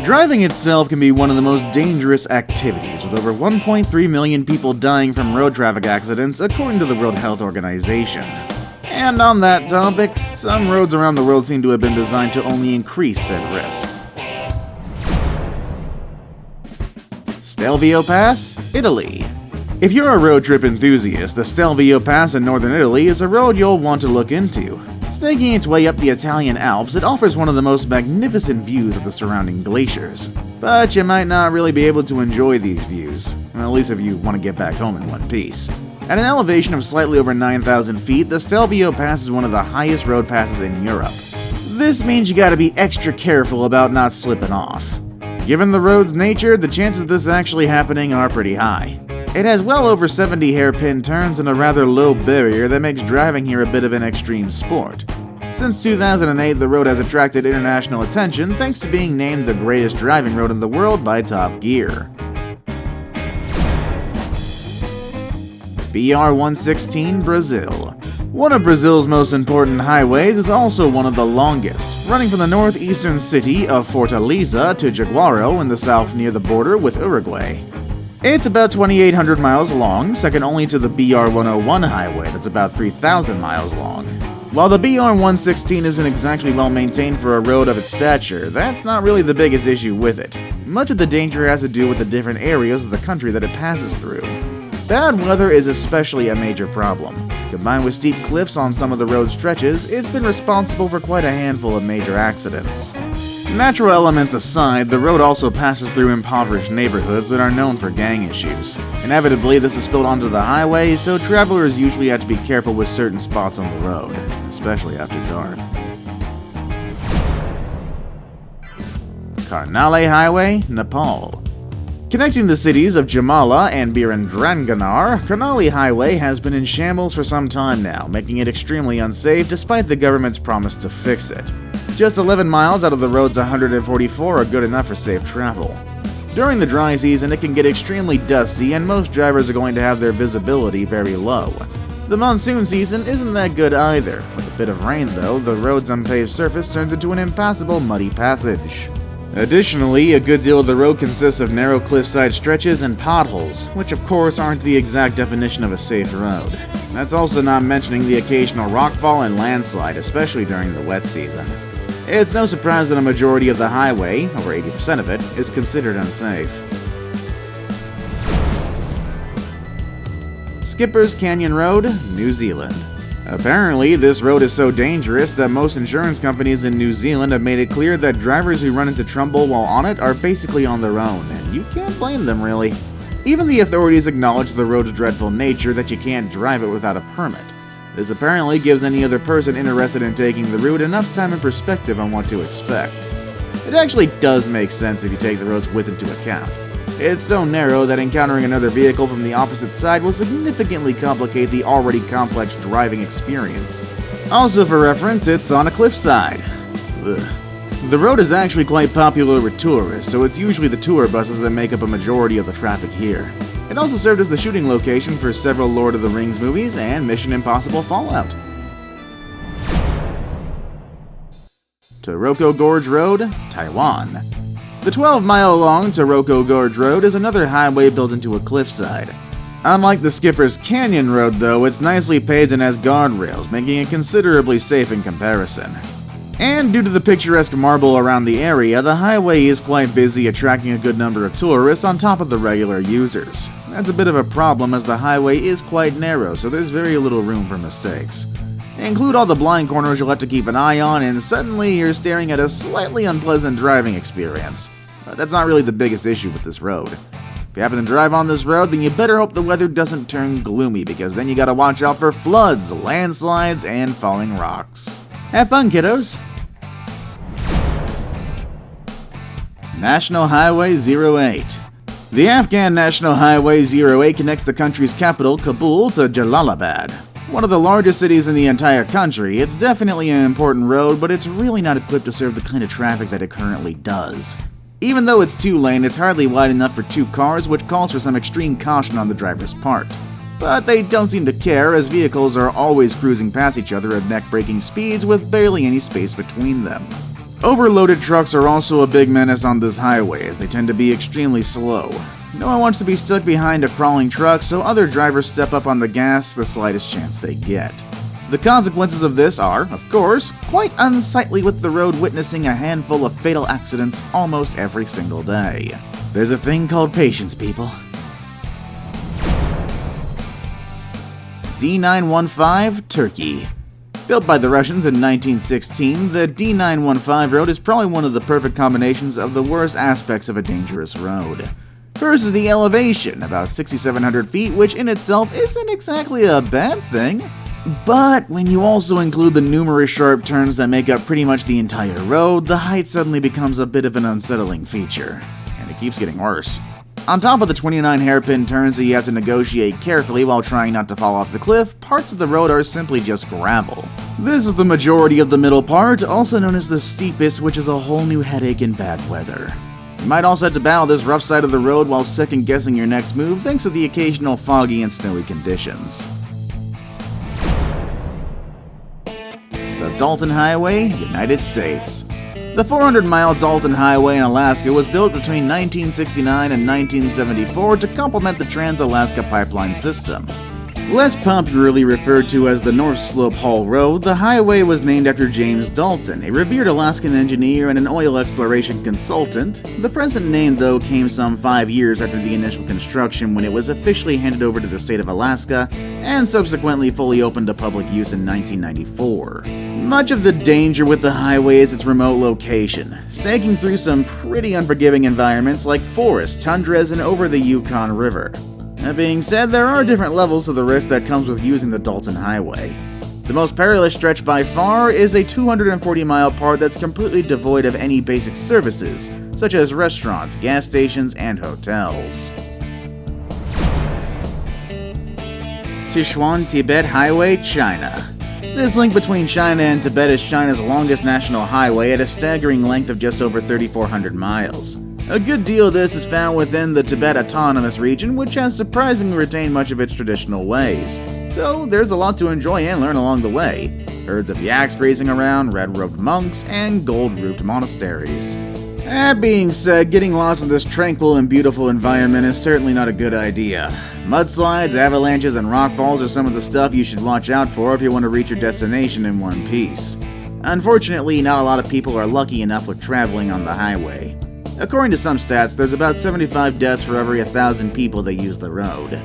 Driving itself can be one of the most dangerous activities, with over 1.3 million people dying from road traffic accidents, according to the World Health Organization. And on that topic, some roads around the world seem to have been designed to only increase said risk. Stelvio Pass, Italy. If you're a road trip enthusiast, the Stelvio Pass in northern Italy is a road you'll want to look into. Snaking its way up the Italian Alps, it offers one of the most magnificent views of the surrounding glaciers. But you might not really be able to enjoy these views, well, at least if you want to get back home in one piece. At an elevation of slightly over 9,000 feet, the Stelvio Pass is one of the highest road passes in Europe. This means you gotta be extra careful about not slipping off. Given the road's nature, the chances of this actually happening are pretty high. It has well over 70 hairpin turns and a rather low barrier that makes driving here a bit of an extreme sport. Since 2008, the road has attracted international attention thanks to being named the greatest driving road in the world by Top Gear. BR-116, Brazil. One of Brazil's most important highways is also one of the longest, running from the northeastern city of Fortaleza to Jaguaro in the south near the border with Uruguay. It's about 2,800 miles long, second only to the BR-101 highway that's about 3,000 miles long. While the BR-116 isn't exactly well maintained for a road of its stature, that's not really the biggest issue with it. Much of the danger has to do with the different areas of the country that it passes through. Bad weather is especially a major problem. Combined with steep cliffs on some of the road stretches, it's been responsible for quite a handful of major accidents. Natural elements aside, the road also passes through impoverished neighborhoods that are known for gang issues. Inevitably, this is spilled onto the highway, so travelers usually have to be careful with certain spots on the road, especially after dark. Karnali Highway, Nepal. Connecting the cities of Jamala and Birandranganar, Karnali Highway has been in shambles for some time now, making it extremely unsafe despite the government's promise to fix it. Just 11 miles out of the road's 144 are good enough for safe travel. During the dry season, it can get extremely dusty and most drivers are going to have their visibility very low. The monsoon season isn't that good either. With a bit of rain though, the road's unpaved surface turns into an impassable muddy passage. Additionally, a good deal of the road consists of narrow cliffside stretches and potholes, which of course aren't the exact definition of a safe road. That's also not mentioning the occasional rockfall and landslide, especially during the wet season. It's no surprise that a majority of the highway, over 80% of it, is considered unsafe. Skipper's Canyon Road, New Zealand. Apparently, this road is so dangerous that most insurance companies in New Zealand have made it clear that drivers who run into trouble while on it are basically on their own, and you can't blame them really. Even the authorities acknowledge the road's dreadful nature that you can't drive it without a permit. This apparently gives any other person interested in taking the route enough time and perspective on what to expect. It actually does make sense if you take the road's width into account. It's so narrow that encountering another vehicle from the opposite side will significantly complicate the already complex driving experience. Also for reference, it's on a cliffside. Ugh. The road is actually quite popular with tourists, so it's usually the tour buses that make up a majority of the traffic here. It also served as the shooting location for several Lord of the Rings movies and Mission Impossible Fallout. Toroko Gorge Road, Taiwan. The 12-mile-long Toroko Gorge Road is another highway built into a cliffside. Unlike the Skipper's Canyon Road, though, it's nicely paved and has guardrails, making it considerably safe in comparison. And due to the picturesque marble around the area, the highway is quite busy, attracting a good number of tourists on top of the regular users. That's a bit of a problem as the highway is quite narrow, so there's very little room for mistakes. Include all the blind corners you'll have to keep an eye on, and suddenly you're staring at a slightly unpleasant driving experience. But that's not really the biggest issue with this road. If you happen to drive on this road, then you better hope the weather doesn't turn gloomy, because then you gotta watch out for floods, landslides, and falling rocks. Have fun, kiddos! National Highway 08. The Afghan National Highway 08 connects the country's capital, Kabul, to Jalalabad. One of the largest cities in the entire country, it's definitely an important road, but it's really not equipped to serve the kind of traffic that it currently does. Even though it's two-lane, it's hardly wide enough for two cars, which calls for some extreme caution on the driver's part. But they don't seem to care, as vehicles are always cruising past each other at neck-breaking speeds with barely any space between them. Overloaded trucks are also a big menace on this highway, as they tend to be extremely slow. No one wants to be stuck behind a crawling truck, so other drivers step up on the gas the slightest chance they get. The consequences of this are, of course, quite unsightly, with the road witnessing a handful of fatal accidents almost every single day. There's a thing called patience, people. D915, Turkey. Built by the Russians in 1916, the D915 road is probably one of the perfect combinations of the worst aspects of a dangerous road. First is the elevation, about 6,700 feet, which in itself isn't exactly a bad thing. But when you also include the numerous sharp turns that make up pretty much the entire road, the height suddenly becomes a bit of an unsettling feature. And it keeps getting worse. On top of the 29 hairpin turns that you have to negotiate carefully while trying not to fall off the cliff, parts of the road are simply just gravel. This is the majority of the middle part, also known as the steepest, which is a whole new headache in bad weather. You might also have to battle this rough side of the road while second-guessing your next move thanks to the occasional foggy and snowy conditions. The Dalton Highway, United States. The 400-mile Dalton Highway in Alaska was built between 1969 and 1974 to complement the Trans-Alaska Pipeline system. Less popularly referred to as the North Slope Haul Road, the highway was named after James Dalton, a revered Alaskan engineer and an oil exploration consultant. The present name, though, came some 5 years after the initial construction, when it was officially handed over to the state of Alaska and subsequently fully opened to public use in 1994. Much of the danger with the highway is its remote location, snaking through some pretty unforgiving environments like forests, tundras, and over the Yukon River. That being said, there are different levels to the risk that comes with using the Dalton Highway. The most perilous stretch by far is a 240-mile part that's completely devoid of any basic services, such as restaurants, gas stations, and hotels. Sichuan-Tibet Highway, China. This link between China and Tibet is China's longest national highway at a staggering length of just over 3,400 miles. A good deal of this is found within the Tibet Autonomous Region, which has surprisingly retained much of its traditional ways. So there's a lot to enjoy and learn along the way. Herds of yaks grazing around, red-robed monks, and gold-roofed monasteries. That being said, getting lost in this tranquil and beautiful environment is certainly not a good idea. Mudslides, avalanches, and rockfalls are some of the stuff you should watch out for if you want to reach your destination in one piece. Unfortunately, not a lot of people are lucky enough with traveling on the highway. According to some stats, there's about 75 deaths for every 1,000 people that use the road.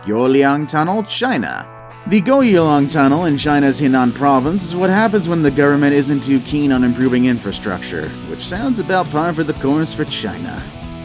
Guoliang Tunnel, China. The Guoliang Tunnel in China's Henan province is what happens when the government isn't too keen on improving infrastructure, which sounds about par for the course for China.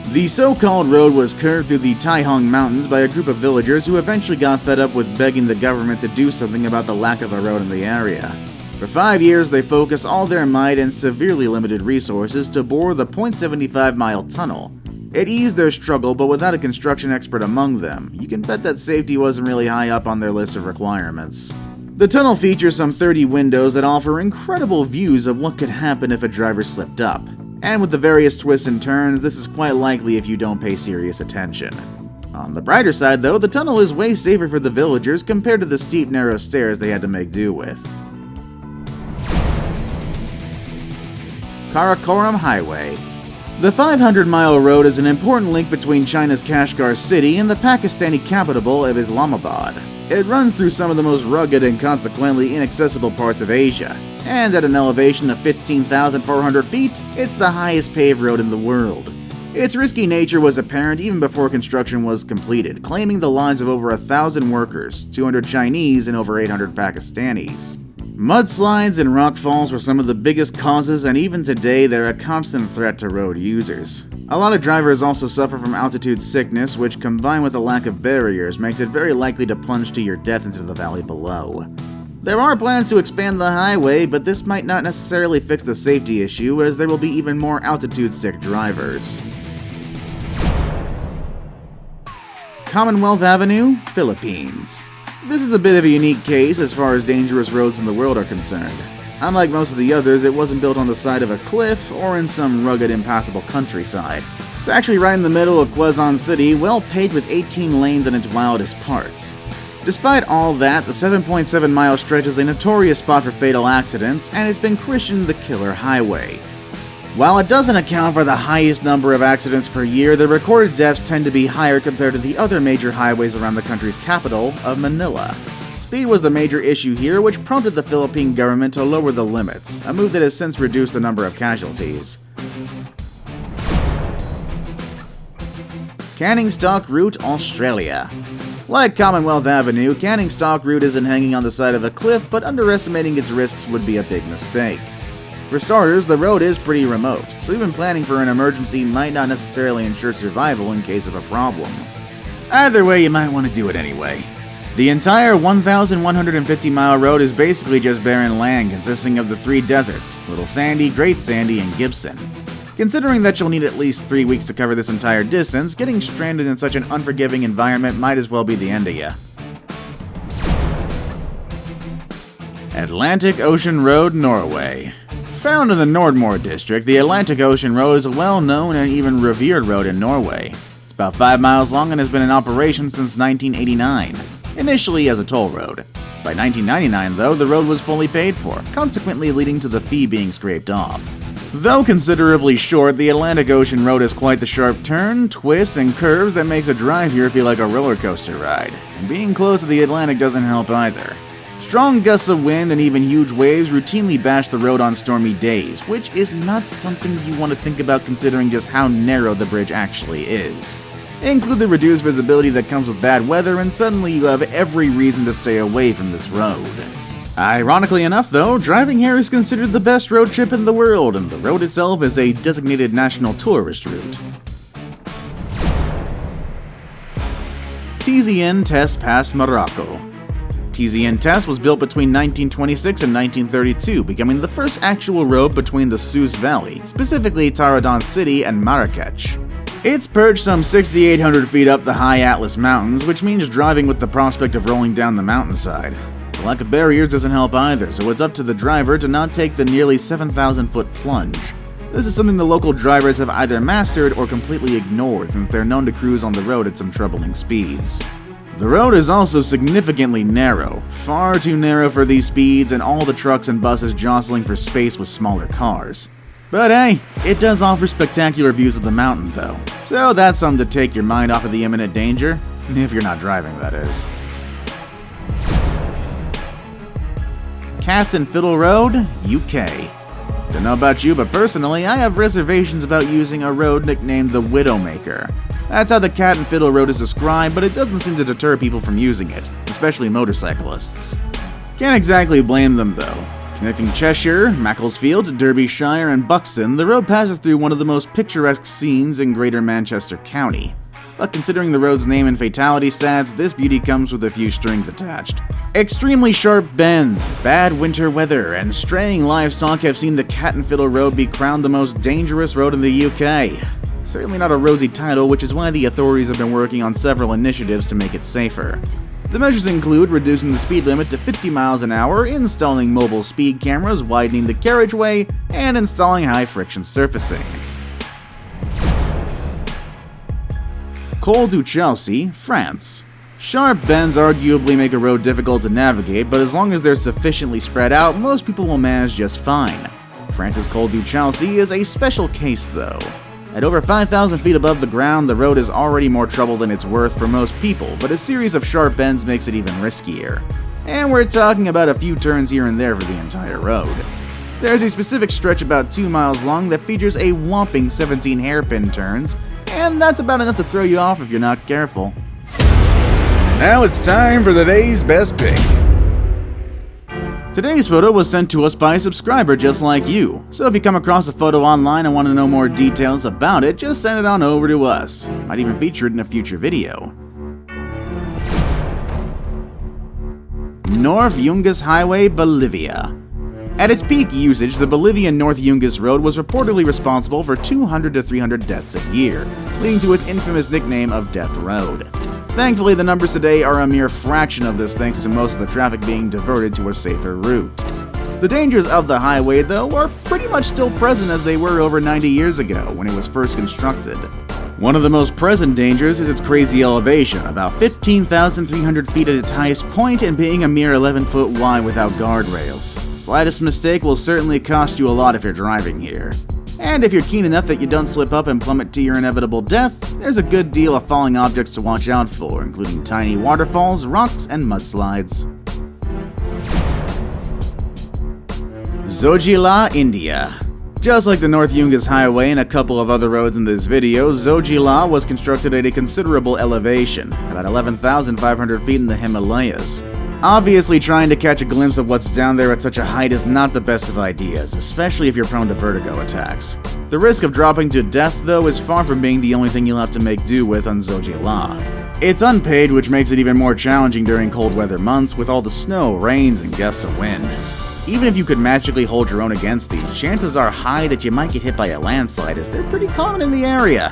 The so-called road was curved through the Taihong Mountains by a group of villagers who eventually got fed up with begging the government to do something about the lack of a road in the area. For 5 years, they focused all their might and severely limited resources to bore the 0.75-mile tunnel. It eased their struggle, but without a construction expert among them, you can bet that safety wasn't really high up on their list of requirements. The tunnel features some 30 windows that offer incredible views of what could happen if a driver slipped up. And with the various twists and turns, this is quite likely if you don't pay serious attention. On the brighter side, though, the tunnel is way safer for the villagers compared to the steep, narrow stairs they had to make do with. Karakoram Highway. The 500-mile road is an important link between China's Kashgar city and the Pakistani capital of Islamabad. It runs through some of the most rugged and consequently inaccessible parts of Asia, and at an elevation of 15,400 feet, it's the highest paved road in the world. Its risky nature was apparent even before construction was completed, claiming the lives of over 1,000 workers, 200 Chinese and over 800 Pakistanis. Mudslides and rockfalls were some of the biggest causes, and even today they're a constant threat to road users. A lot of drivers also suffer from altitude sickness, which combined with a lack of barriers makes it very likely to plunge to your death into the valley below. There are plans to expand the highway, but this might not necessarily fix the safety issue, as there will be even more altitude-sick drivers. Commonwealth Avenue, Philippines. This is a bit of a unique case as far as dangerous roads in the world are concerned. Unlike most of the others, it wasn't built on the side of a cliff or in some rugged, impassable countryside. It's actually right in the middle of Quezon City, well paved with 18 lanes in its wildest parts. Despite all that, the 7.7-mile stretch is a notorious spot for fatal accidents, and it's been christened the Killer Highway. While it doesn't account for the highest number of accidents per year, the recorded deaths tend to be higher compared to the other major highways around the country's capital of Manila. Speed was the major issue here, which prompted the Philippine government to lower the limits, a move that has since reduced the number of casualties. Canning Stock Route, Australia. Like Commonwealth Avenue, Canning Stock Route isn't hanging on the side of a cliff, but underestimating its risks would be a big mistake. For starters, the road is pretty remote, so even planning for an emergency might not necessarily ensure survival in case of a problem. Either way, you might want to do it anyway. The entire 1,150-mile road is basically just barren land consisting of the three deserts, Little Sandy, Great Sandy, and Gibson. Considering that you'll need at least 3 weeks to cover this entire distance, getting stranded in such an unforgiving environment might as well be the end of ya. Atlantic Ocean Road, Norway. Found in the Nordmøre district, the Atlantic Ocean Road is a well-known and even revered road in Norway. It's about 5 miles long and has been in operation since 1989, initially as a toll road. By 1999, though, the road was fully paid for, consequently leading to the fee being scraped off. Though considerably short, the Atlantic Ocean Road has quite the sharp turn, twists, and curves that makes a drive here feel like a roller coaster ride. And being close to the Atlantic doesn't help either. Strong gusts of wind and even huge waves routinely bash the road on stormy days, which is not something you want to think about considering just how narrow the bridge actually is. Include the reduced visibility that comes with bad weather, and suddenly you have every reason to stay away from this road. Ironically enough, though, driving here is considered the best road trip in the world, and the road itself is a designated national tourist route. Tizi Pass, Morocco. Tizi was built between 1926 and 1932, becoming the first actual road between the Souss Valley, specifically Taradon City and Marrakech. It's perched some 6,800 feet up the high Atlas Mountains, which means driving with the prospect of rolling down the mountainside. The lack of barriers doesn't help either, so it's up to the driver to not take the nearly 7,000-foot plunge. This is something the local drivers have either mastered or completely ignored, since they're known to cruise on the road at some troubling speeds. The road is also significantly narrow, far too narrow for these speeds and all the trucks and buses jostling for space with smaller cars. But hey, it does offer spectacular views of the mountain though, so that's something to take your mind off of the imminent danger, if you're not driving, that is. Cat and Fiddle Road, UK. Don't know about you, but personally, I have reservations about using a road nicknamed the Widowmaker. That's how the Cat and Fiddle Road is described, but it doesn't seem to deter people from using it, especially motorcyclists. Can't exactly blame them though. Connecting Cheshire, Macclesfield, Derbyshire, and Buxton, the road passes through one of the most picturesque scenes in Greater Manchester County. But considering the road's name and fatality stats, this beauty comes with a few strings attached. Extremely sharp bends, bad winter weather, and straying livestock have seen the Cat and Fiddle Road be crowned the most dangerous road in the UK. Certainly not a rosy title, which is why the authorities have been working on several initiatives to make it safer. The measures include reducing the speed limit to 50 miles an hour, installing mobile speed cameras, widening the carriageway, and installing high-friction surfacing. Col de Turini, France. Sharp bends arguably make a road difficult to navigate, but as long as they're sufficiently spread out, most people will manage just fine. France's Col de Turini is a special case though. At over 5,000 feet above the ground, the road is already more trouble than it's worth for most people, but a series of sharp bends makes it even riskier. And we're talking about a few turns here and there for the entire road. There's a specific stretch about 2 miles long that features a whopping 17 hairpin turns, and that's about enough to throw you off if you're not careful. Now it's time for the day's best pick. Today's photo was sent to us by a subscriber just like you, so if you come across a photo online and want to know more details about it, just send it on over to us. Might even feature it in a future video. North Yungas Highway, Bolivia. At its peak usage, the Bolivian North Yungas Road was reportedly responsible for 200 to 300 deaths a year, leading to its infamous nickname of Death Road. Thankfully, the numbers today are a mere fraction of this thanks to most of the traffic being diverted to a safer route. The dangers of the highway, though, are pretty much still present as they were over 90 years ago when it was first constructed. One of the most present dangers is its crazy elevation, about 15,300 feet at its highest point and being a mere 11 foot wide without guardrails. Slightest mistake will certainly cost you a lot if you're driving here. And if you're keen enough that you don't slip up and plummet to your inevitable death, there's a good deal of falling objects to watch out for, including tiny waterfalls, rocks, and mudslides. Zoji, India. Just like the North Yungas Highway and a couple of other roads in this video, Zoji was constructed at a considerable elevation, about 11,500 feet in the Himalayas. Obviously, trying to catch a glimpse of what's down there at such a height is not the best of ideas, especially if you're prone to vertigo attacks. The risk of dropping to death, though, is far from being the only thing you'll have to make do with on Zoji. It's unpaved, which makes it even more challenging during cold weather months with all the snow, rains, and gusts of wind. Even if you could magically hold your own against these, chances are high that you might get hit by a landslide, as they're pretty common in the area.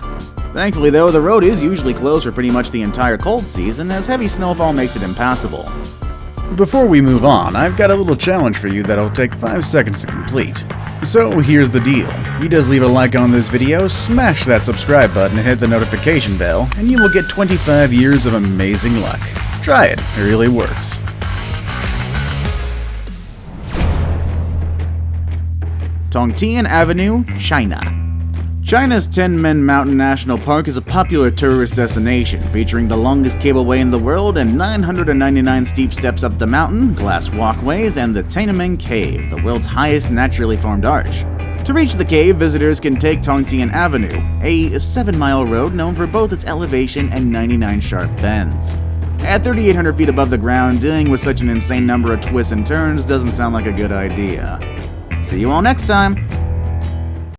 Thankfully, though, the road is usually closed for pretty much the entire cold season, as heavy snowfall makes it impassable. Before we move on, I've got a little challenge for you that'll take 5 seconds to complete. So here's the deal. You just leave a like on this video, smash that subscribe button and hit the notification bell, and you will get 25 years of amazing luck. Try it really works. Tongtian Avenue, China. China's Tianmen Mountain National Park is a popular tourist destination, featuring the longest cableway in the world and 999 steep steps up the mountain, glass walkways, and the Tianmen Cave, the world's highest naturally formed arch. To reach the cave, visitors can take Tongtian Avenue, a 7-mile road known for both its elevation and 99 sharp bends. At 3,800 feet above the ground, dealing with such an insane number of twists and turns doesn't sound like a good idea. See you all next time!